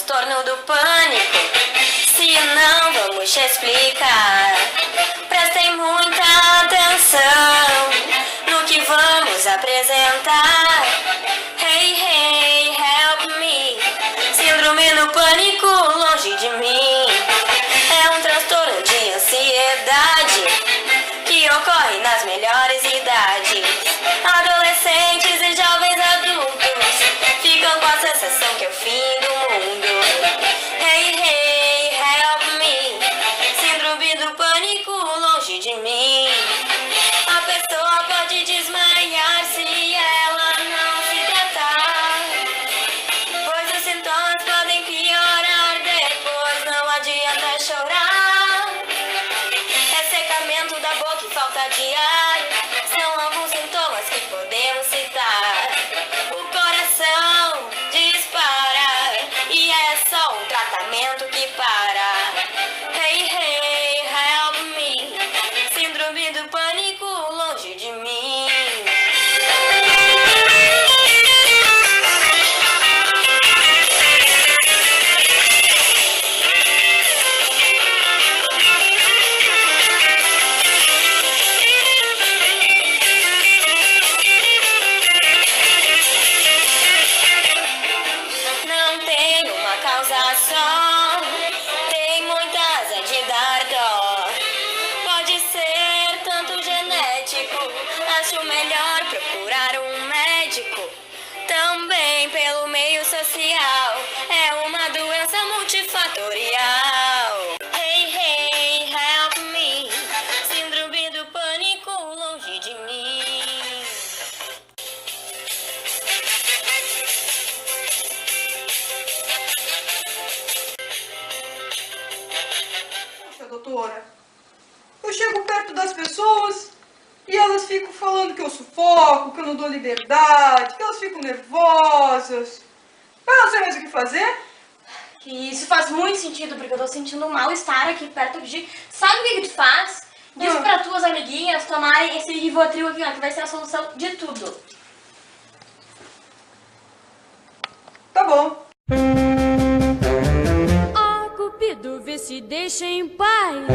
transtorno do pânico. Se não, vamos te explicar. Prestem muita atenção no que vamos apresentar. Hey, hey, help me. Síndrome do pânico longe de mim. É um transtorno de ansiedade que ocorre nas melhores idades. Adolescentes e jovens adultos ficam com a sensação que é o fim do mundo. Hey, hey, help me. Síndrome do pânico longe de mim. A pessoa pode desmaiar se ela não se tratar, pois os sintomas podem piorar depois, não adianta chorar. Ressecamento da boca e falta de ar são alguns sintomas que podemos citar. O coração dispara e é só um tratamento que para. Hey, hey, help me. Síndrome do pânico longe de mim. Não tem uma causa só, tem muitas é de dar dó. Pode ser tanto genético, acho melhor procurar um médico. Também pelo meio social, é uma doença multifatorial. Hey, hey, help me. Síndrome do pânico longe de mim. Poxa, doutora, eu chego perto das pessoas e elas ficam falando que eu sufoco, que eu não dou liberdade, que elas ficam nervosas. Eu não sei mais o que fazer. Que isso faz muito sentido, porque eu tô sentindo um mal-estar aqui perto de... Sabe o que que tu faz? Diz pra tuas amiguinhas tomarem esse Rivotril aqui, ó, que vai ser a solução de tudo. Tá bom. Ó, Cupido, vê se deixa em paz.